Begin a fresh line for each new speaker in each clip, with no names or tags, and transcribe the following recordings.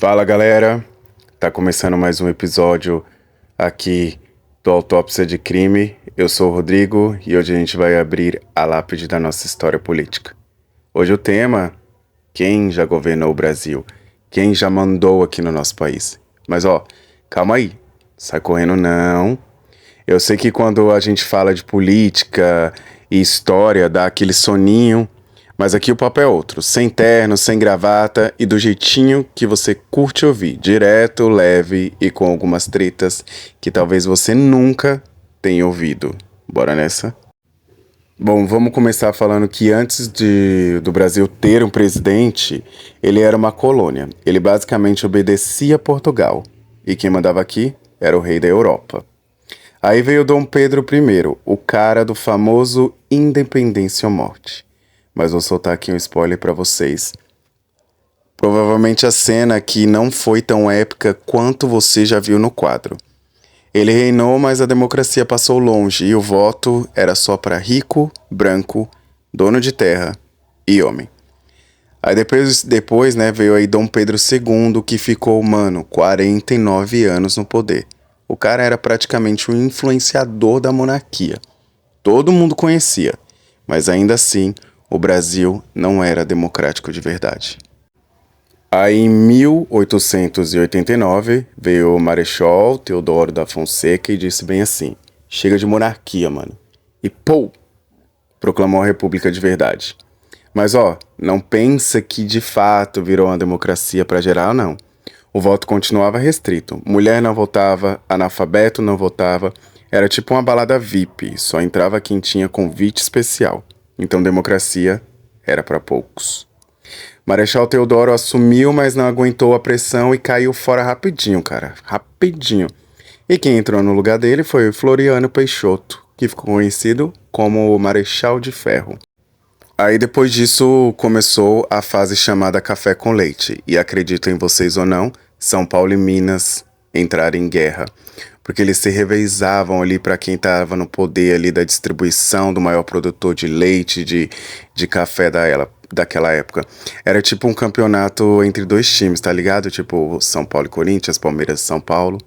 Fala galera, tá começando mais um episódio aqui do Autópsia de Crime. Eu sou o Rodrigo e hoje a gente vai abrir a lápide da nossa história política. Hoje o tema, quem já governou o Brasil? Quem já mandou aqui no nosso país? Mas calma aí, sai correndo não. Eu sei que quando a gente fala de política e história dá aquele soninho, mas aqui o papo é outro, sem terno, sem gravata e do jeitinho que você curte ouvir, direto, leve e com algumas tretas que talvez você nunca tenha ouvido. Bora nessa? Bom, vamos começar falando que antes do Brasil ter um presidente, ele era uma colônia. Ele basicamente obedecia a Portugal. E quem mandava aqui era o rei da Europa. Aí veio Dom Pedro I, o cara do famoso Independência ou Morte. Mas vou soltar aqui um spoiler pra vocês. Provavelmente a cena aqui não foi tão épica quanto você já viu no quadro. Ele reinou, mas a democracia passou longe e o voto era só para rico, branco, dono de terra e homem. Aí depois, veio aí Dom Pedro II, que ficou, 49 anos no poder. O cara era praticamente um influenciador da monarquia. Todo mundo conhecia, mas ainda assim o Brasil não era democrático de verdade. Aí em 1889 veio o Marechal Deodoro da Fonseca e disse bem assim: chega de monarquia, mano. E proclamou a república de verdade. Mas não pensa que de fato virou uma democracia para geral, não. O voto continuava restrito. Mulher não votava, analfabeto não votava. Era tipo uma balada VIP, só entrava quem tinha convite especial. Então democracia era para poucos. Marechal Deodoro assumiu, mas não aguentou a pressão e caiu fora rapidinho, cara. Rapidinho. E quem entrou no lugar dele foi o Floriano Peixoto, que ficou conhecido como o Marechal de Ferro. Aí depois disso começou a fase chamada Café com Leite. E acreditem vocês ou não, São Paulo e Minas entraram em guerra. Porque eles se revezavam ali para quem estava no poder ali da distribuição do maior produtor de leite, de café daquela época. Era tipo um campeonato entre dois times, tá ligado? Tipo São Paulo e Corinthians, Palmeiras e São Paulo.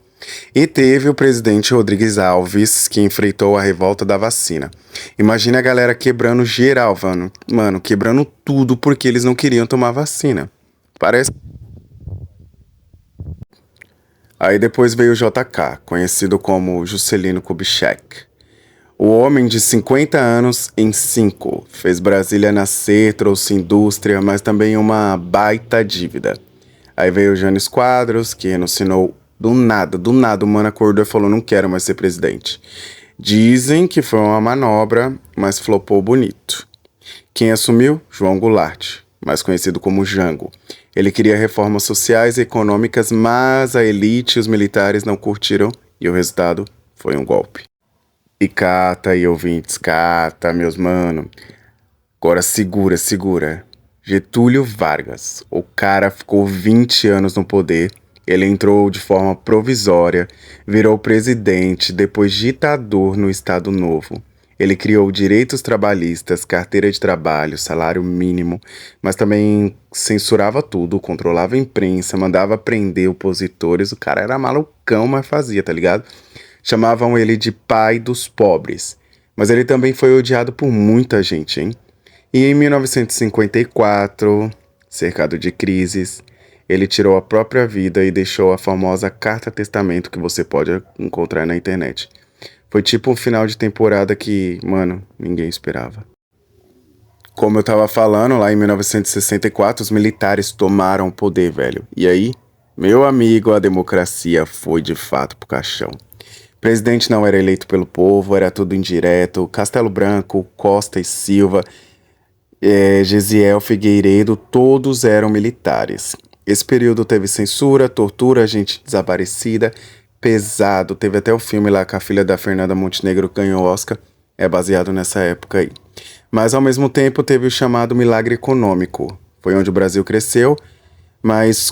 E teve o presidente Rodrigues Alves, que enfrentou a revolta da vacina. Imagina a galera quebrando geral, mano, quebrando tudo porque eles não queriam tomar vacina. Parece. Aí depois veio o JK, conhecido como Juscelino Kubitschek. O homem de 50 anos em 5, fez Brasília nascer, trouxe indústria, mas também uma baita dívida. Aí veio o Jânio Quadros, que renunciou do nada, o mano acordou e falou: não quero mais ser presidente. Dizem que foi uma manobra, mas flopou bonito. Quem assumiu? João Goulart, mais conhecido como Jango. Ele queria reformas sociais e econômicas, mas a elite e os militares não curtiram e o resultado foi um golpe. E cata aí, ouvintes, cata, meus mano. Agora segura. Getúlio Vargas. O cara ficou 20 anos no poder. Ele entrou de forma provisória, virou presidente, depois ditador no Estado Novo. Ele criou direitos trabalhistas, carteira de trabalho, salário mínimo, mas também censurava tudo, controlava a imprensa, mandava prender opositores. O cara era malucão, mas fazia, tá ligado? Chamavam ele de pai dos pobres. Mas ele também foi odiado por muita gente, hein? E em 1954, cercado de crises, ele tirou a própria vida e deixou a famosa Carta Testamento que você pode encontrar na internet. Foi tipo um final de temporada que, ninguém esperava. Como eu tava falando, lá em 1964, os militares tomaram o poder, velho. E aí, meu amigo, a democracia foi de fato pro caixão. O presidente não era eleito pelo povo, era tudo indireto. Castelo Branco, Costa e Silva, Gesiel Figueiredo, todos eram militares. Esse período teve censura, tortura, gente desaparecida, pesado. Teve até o filme lá com a filha da Fernanda Montenegro que ganhou o Oscar. É baseado nessa época aí. Mas ao mesmo tempo teve o chamado milagre econômico. Foi onde o Brasil cresceu, mas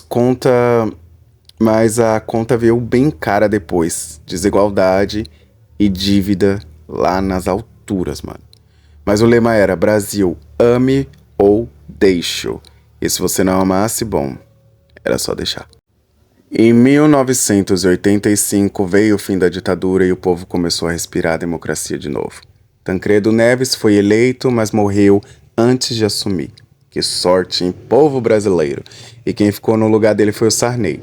a conta veio bem cara depois. Desigualdade e dívida lá nas alturas, mano. Mas o lema era: Brasil, ame ou deixo. E se você não amasse, bom, era só deixar. Em 1985 veio o fim da ditadura e o povo começou a respirar a democracia de novo. Tancredo Neves foi eleito, mas morreu antes de assumir. Que sorte, hein? Povo brasileiro. E quem ficou no lugar dele foi o Sarney.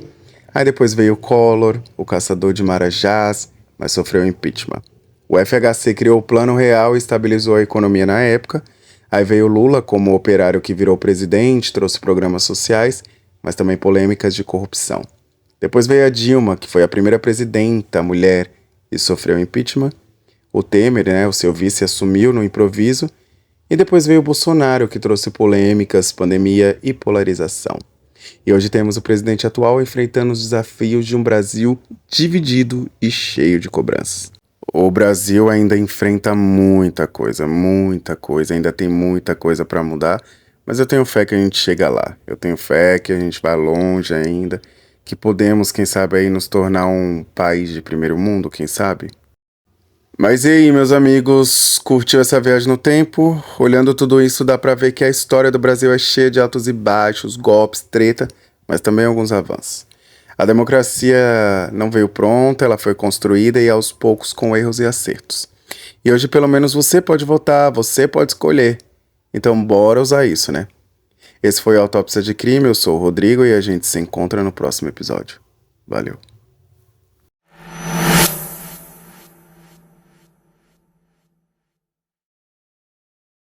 Aí depois veio o Collor, o caçador de Marajás, mas sofreu impeachment. O FHC criou o Plano Real e estabilizou a economia na época. Aí veio o Lula como operário que virou presidente, trouxe programas sociais, mas também polêmicas de corrupção. Depois veio a Dilma, que foi a primeira presidenta mulher e sofreu impeachment. O Temer, o seu vice, assumiu no improviso. E depois veio o Bolsonaro, que trouxe polêmicas, pandemia e polarização. E hoje temos o presidente atual enfrentando os desafios de um Brasil dividido e cheio de cobranças. O Brasil ainda enfrenta muita coisa, ainda tem muita coisa para mudar, mas eu tenho fé que a gente chega lá. Eu tenho fé que a gente vai longe ainda, que podemos, quem sabe, aí nos tornar um país de primeiro mundo, quem sabe? Mas e aí, meus amigos, curtiu essa viagem no tempo? Olhando tudo isso, dá pra ver que a história do Brasil é cheia de altos e baixos, golpes, treta, mas também alguns avanços. A democracia não veio pronta, ela foi construída e aos poucos com erros e acertos. E hoje pelo menos você pode votar, você pode escolher. Então bora usar isso, né? Esse foi a Autópsia de Crime, eu sou o Rodrigo e a gente se encontra no próximo episódio. Valeu.